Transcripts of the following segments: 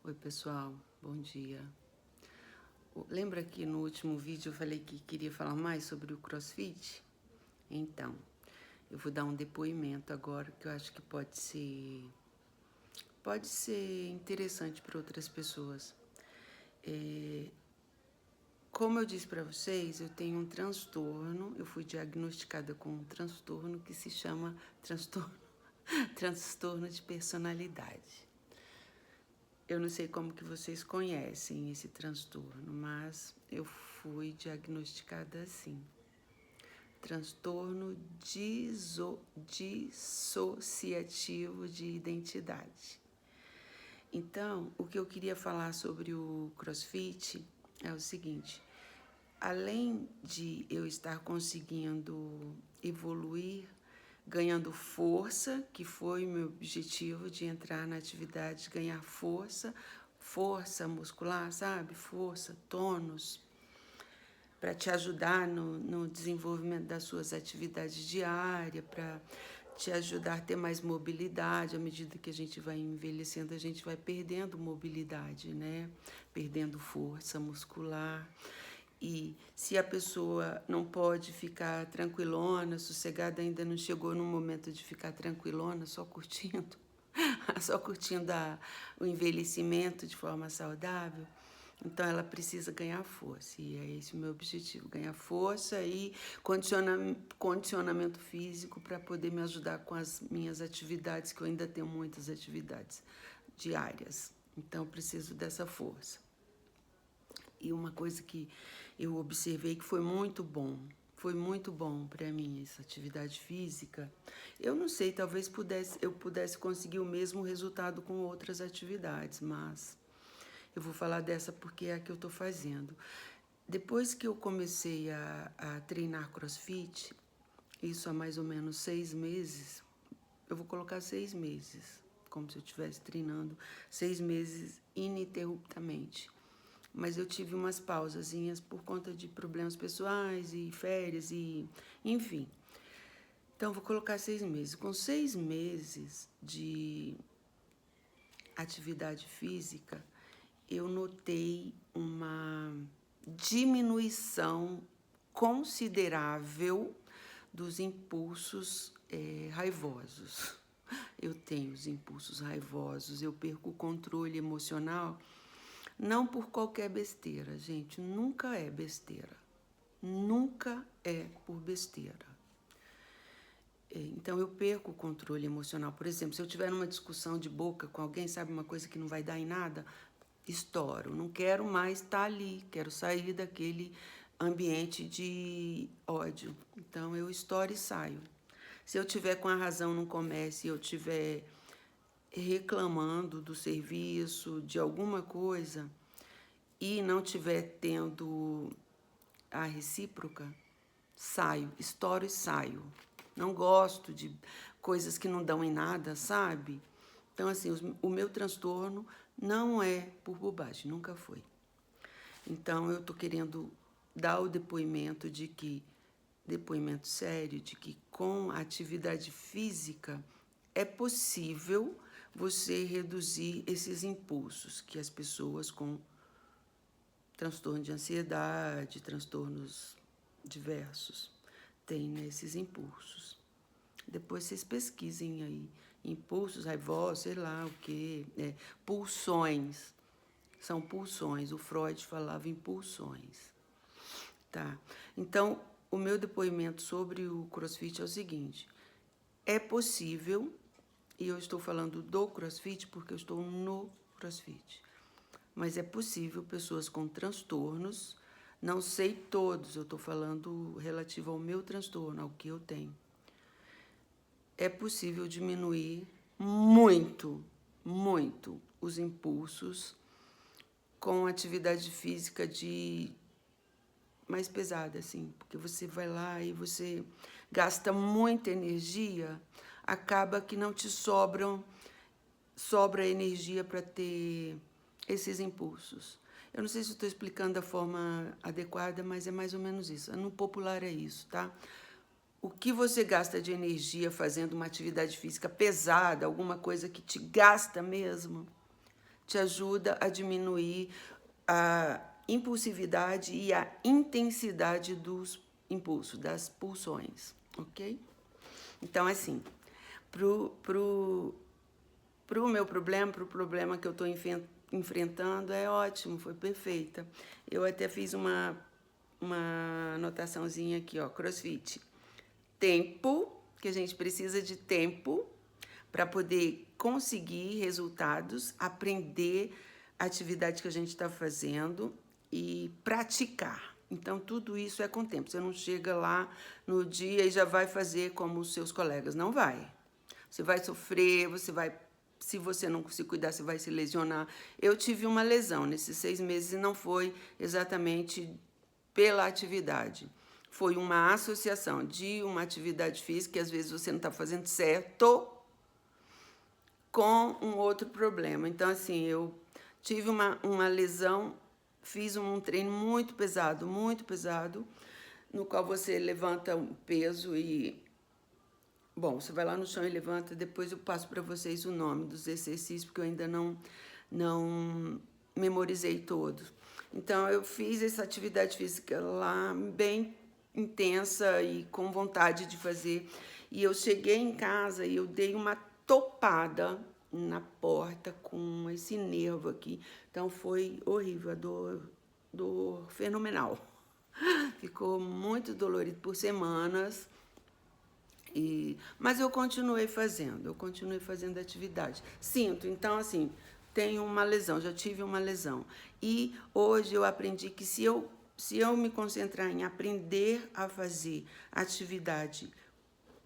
Oi pessoal, bom dia. Lembra que no último vídeo eu falei que queria falar mais sobre o CrossFit? Então, eu vou dar um depoimento agora que eu acho que pode ser interessante para outras pessoas. Como eu disse para vocês, eu tenho um transtorno, eu fui diagnosticada com um transtorno que se chama transtorno de personalidade. Eu não sei como que vocês conhecem esse transtorno, mas eu fui diagnosticada assim. Transtorno dissociativo de identidade. Então, o que eu queria falar sobre o CrossFit é o seguinte: além de eu estar conseguindo evoluir, ganhando força, que foi o meu objetivo de entrar na atividade, ganhar força muscular, sabe? Força, tônus, para te ajudar no desenvolvimento das suas atividades diárias, para te ajudar a ter mais mobilidade. À medida que a gente vai envelhecendo, a gente vai perdendo mobilidade, né? Perdendo força muscular. E se a pessoa não pode ficar tranquilona, sossegada, ainda não chegou no momento de ficar tranquilona, só curtindo, só curtindo o envelhecimento de forma saudável, então ela precisa ganhar força. E é esse o meu objetivo, ganhar força e condicionamento físico para poder me ajudar com as minhas atividades, que eu ainda tenho muitas atividades diárias. Então eu preciso dessa força. E uma coisa que eu observei que foi muito bom para mim essa atividade física. Eu não sei, talvez eu pudesse conseguir o mesmo resultado com outras atividades, mas eu vou falar dessa porque é a que eu estou fazendo. Depois que eu comecei a treinar CrossFit, isso há mais ou menos 6 meses, eu vou colocar 6 meses, como se eu estivesse treinando 6 meses ininterruptamente. Mas eu tive umas pausazinhas por conta de problemas pessoais e férias e enfim. Então, vou colocar 6 meses. Com 6 meses de atividade física, eu notei uma diminuição considerável dos impulsos raivosos. Eu tenho os impulsos raivosos, eu perco o controle emocional. Não por qualquer besteira, gente, nunca é besteira. Nunca é por besteira. Então, eu perco o controle emocional. Por exemplo, se eu tiver numa discussão de boca com alguém, sabe, uma coisa que não vai dar em nada, estouro. Não quero mais estar ali, quero sair daquele ambiente de ódio. Então, eu estouro e saio. Se eu tiver com a razão no comércio e eu estiver reclamando do serviço, de alguma coisa, e não tiver tendo a recíproca, saio, estouro e saio. Não gosto de coisas que não dão em nada, sabe? Então, assim, o meu transtorno não é por bobagem, nunca foi. Então, eu tô querendo dar o depoimento depoimento sério, de que com a atividade física é possível você reduzir esses impulsos que as pessoas com transtorno de ansiedade, transtornos diversos, têm, né, esses impulsos. Depois vocês pesquisem aí, impulsos raivosos, sei lá o quê, pulsões, são pulsões, o Freud falava em pulsões, tá? Então, o meu depoimento sobre o CrossFit é o seguinte: é possível, e eu estou falando do CrossFit porque eu estou no CrossFit, mas é possível pessoas com transtornos, não sei todos, eu estou falando relativo ao meu transtorno, ao que eu tenho. É possível diminuir muito, muito os impulsos com atividade física mais pesada, assim, porque você vai lá e você gasta muita energia, acaba que não te sobra energia para ter esses impulsos. Eu não sei se estou explicando da forma adequada, mas é mais ou menos isso. No popular é isso, tá? O que você gasta de energia fazendo uma atividade física pesada, alguma coisa que te gasta mesmo, te ajuda a diminuir a impulsividade e a intensidade dos impulsos, das pulsões, ok? Então, assim, pro meu problema, pro problema que eu estou enfrentando, é ótimo, foi perfeita. Eu até fiz uma anotaçãozinha aqui, ó, CrossFit. Tempo, que a gente precisa de tempo para poder conseguir resultados, aprender a atividade que a gente está fazendo e praticar. Então, tudo isso é com tempo. Você não chega lá no dia e já vai fazer como os seus colegas. Não vai. Você vai sofrer, você vai... Se você não se cuidar, você vai se lesionar. Eu tive uma lesão nesses 6 meses e não foi exatamente pela atividade. Foi uma associação de uma atividade física, que às vezes você não está fazendo certo, com um outro problema. Então, assim, eu tive uma lesão, fiz um treino muito pesado, no qual você levanta um peso e... Bom, você vai lá no chão e levanta, depois eu passo para vocês o nome dos exercícios, porque eu ainda não memorizei todos. Então, eu fiz essa atividade física lá, bem intensa e com vontade de fazer. E eu cheguei em casa e eu dei uma topada na porta com esse nervo aqui. Então, foi horrível, a dor fenomenal. Ficou muito dolorido por semanas. Mas eu continuei fazendo atividade. Sinto, então, assim, tenho uma lesão, já tive uma lesão. E hoje eu aprendi que se eu me concentrar em aprender a fazer atividade,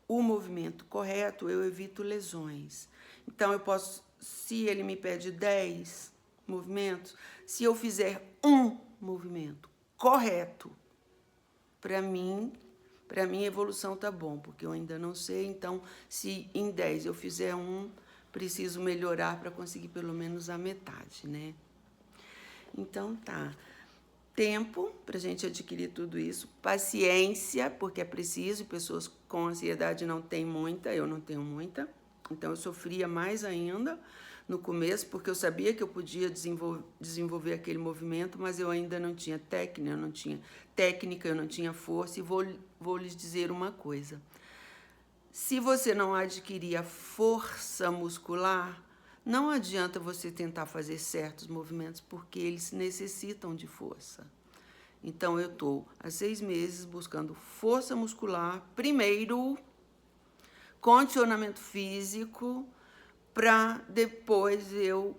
o movimento correto, eu evito lesões. Então, eu posso, se ele me pede 10 movimentos, se eu fizer um movimento correto, para mim, a evolução tá bom, porque eu ainda não sei. Então, se em 10 eu fizer um, preciso melhorar para conseguir pelo menos a metade, né? Então, tá. Tempo para a gente adquirir tudo isso. Paciência, porque é preciso. Pessoas com ansiedade não tem muita, eu não tenho muita. Então, eu sofria mais ainda no começo, porque eu sabia que eu podia desenvolver aquele movimento, mas eu ainda não tinha técnica, eu não tinha força. E vou lhes dizer uma coisa. Se você não adquirir a força muscular, não adianta você tentar fazer certos movimentos, porque eles necessitam de força. Então, eu estou há 6 meses buscando força muscular, primeiro, condicionamento físico, para depois eu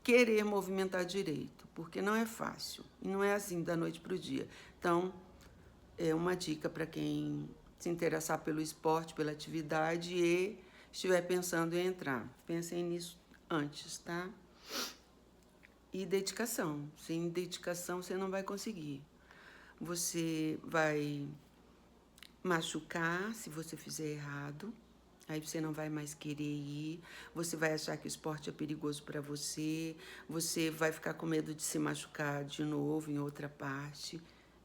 querer movimentar direito, porque não é fácil, e não é assim da noite para o dia. Então, é uma dica para quem se interessar pelo esporte, pela atividade e estiver pensando em entrar. Pensem nisso antes, tá? E dedicação. Sem dedicação, você não vai conseguir. Você vai machucar se você fizer errado. Aí você não vai mais querer ir, você vai achar que o esporte é perigoso para você, você vai ficar com medo de se machucar de novo em outra parte.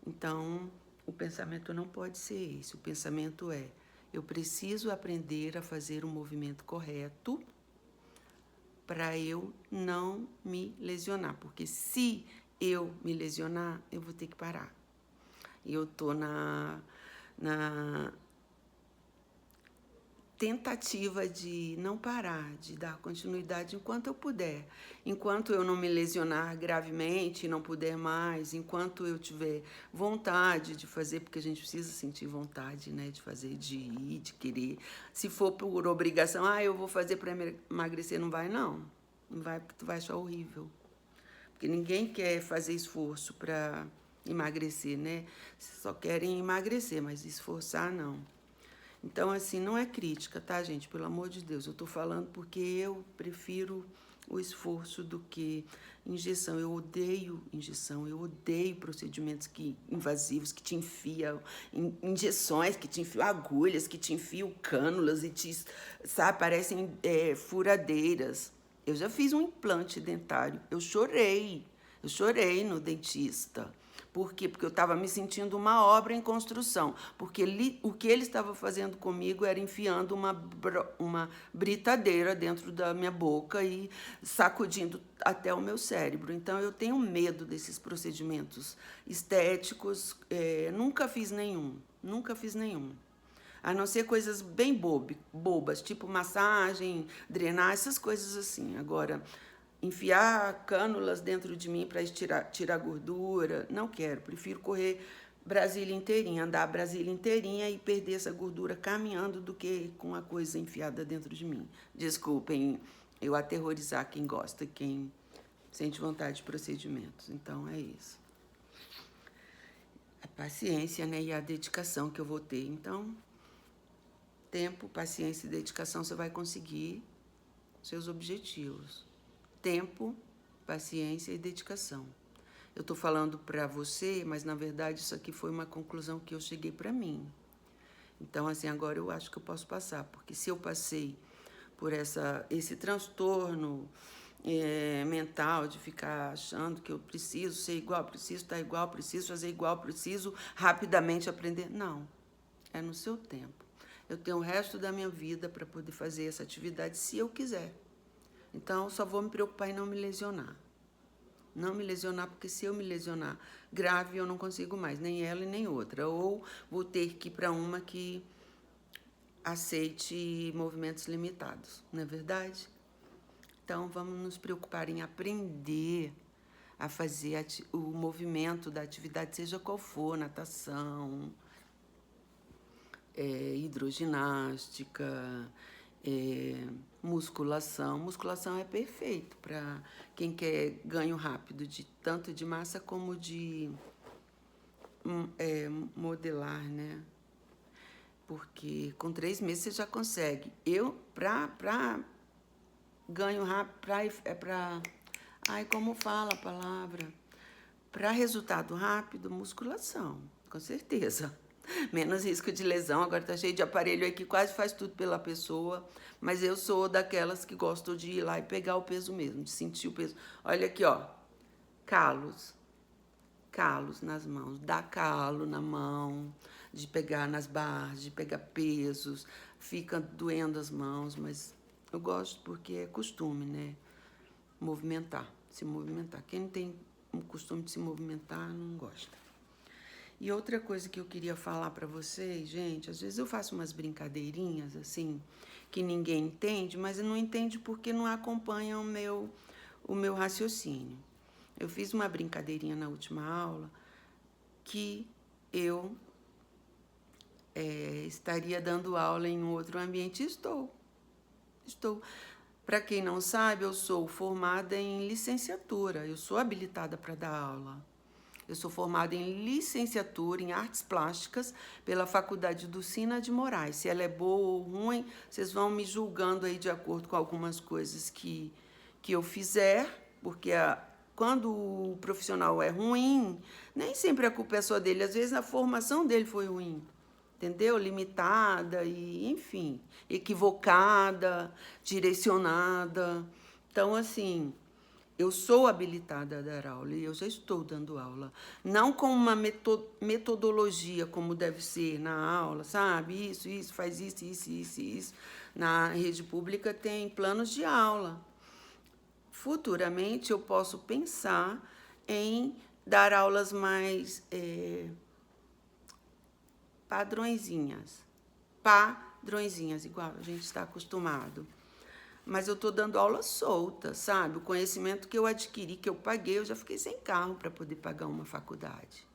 Então, o pensamento não pode ser esse. O pensamento é: eu preciso aprender a fazer o movimento correto para eu não me lesionar. Porque se eu me lesionar, eu vou ter que parar. E eu tô na tentativa de não parar, de dar continuidade enquanto eu puder. Enquanto eu não me lesionar gravemente, não puder mais, enquanto eu tiver vontade de fazer, porque a gente precisa sentir vontade, né, de fazer, de ir, de querer. Se for por obrigação, eu vou fazer para emagrecer, não vai não. Não vai, porque tu vai achar horrível. Porque ninguém quer fazer esforço para emagrecer, né? Só querem emagrecer, mas esforçar não. Então, assim, não é crítica, tá, gente? Pelo amor de Deus, eu tô falando porque eu prefiro o esforço do que injeção. Eu odeio injeção, eu odeio procedimentos invasivos que te enfiam, injeções que te enfiam agulhas, que te enfiam cânulas e te, sabe, parecem furadeiras. Eu já fiz um implante dentário, eu chorei no dentista, Por quê? Porque eu estava me sentindo uma obra em construção. Porque o que ele estava fazendo comigo era enfiando uma britadeira dentro da minha boca e sacudindo até o meu cérebro. Então, eu tenho medo desses procedimentos estéticos. Nunca fiz nenhum. Nunca fiz nenhum. A não ser coisas bem bobas, tipo massagem, drenar, essas coisas assim. Agora, enfiar cânulas dentro de mim para tirar gordura, não quero. Prefiro correr Brasília inteirinha, andar a Brasília inteirinha e perder essa gordura caminhando do que com uma coisa enfiada dentro de mim. Desculpem eu aterrorizar quem gosta, quem sente vontade de procedimentos. Então, é isso. A paciência, né, e a dedicação que eu vou ter. Então, tempo, paciência e dedicação, você vai conseguir seus objetivos. Tempo, paciência e dedicação. Eu estou falando para você, mas na verdade isso aqui foi uma conclusão que eu cheguei para mim. Então, assim, agora eu acho que eu posso passar, porque se eu passei por esse transtorno mental de ficar achando que eu preciso ser igual, preciso estar igual, preciso fazer igual, preciso rapidamente aprender. Não, é no seu tempo. Eu tenho o resto da minha vida para poder fazer essa atividade se eu quiser. Então, só vou me preocupar em não me lesionar. Não me lesionar, porque se eu me lesionar grave, eu não consigo mais, nem ela e nem outra. Ou vou ter que ir para uma que aceite movimentos limitados, não é verdade? Então, vamos nos preocupar em aprender a fazer o movimento da atividade, seja qual for, natação, hidroginástica, musculação. Musculação é perfeito para quem quer ganho rápido, tanto de massa como de modelar, né? Porque com 3 meses você já consegue. Para ganho rápido, ai, como fala a palavra? Para resultado rápido, musculação, com certeza. Menos risco de lesão. Agora tá cheio de aparelho aí que quase faz tudo pela pessoa. Mas eu sou daquelas que gostam de ir lá e pegar o peso mesmo, de sentir o peso. Olha aqui, ó. Calos. Calos nas mãos. Dá calo na mão, de pegar nas barras, de pegar pesos. Fica doendo as mãos, mas eu gosto porque é costume, né? Movimentar, se movimentar. Quem não tem o costume de se movimentar, não gosta. E outra coisa que eu queria falar para vocês, gente, às vezes eu faço umas brincadeirinhas assim, que ninguém entende, mas não entende porque não acompanha o meu raciocínio. Eu fiz uma brincadeirinha na última aula que eu estaria dando aula em outro ambiente. Estou. Para quem não sabe, eu sou formada em licenciatura, eu sou habilitada para dar aula. Eu sou formada em licenciatura em artes plásticas pela Faculdade do Sina de Moraes. Se ela é boa ou ruim, vocês vão me julgando aí de acordo com algumas coisas que eu fizer, porque quando o profissional é ruim, nem sempre a culpa é só dele, às vezes a formação dele foi ruim, entendeu? Limitada e, enfim, equivocada, direcionada. Então, assim, eu sou habilitada a dar aula e eu já estou dando aula. Não com uma metodologia como deve ser na aula, sabe? Isso, faz isso. Na rede pública tem planos de aula. Futuramente eu posso pensar em dar aulas mais padrõezinhas, igual a gente está acostumado. Mas eu estou dando aula solta, sabe? O conhecimento que eu adquiri, que eu paguei, eu já fiquei sem carro para poder pagar uma faculdade.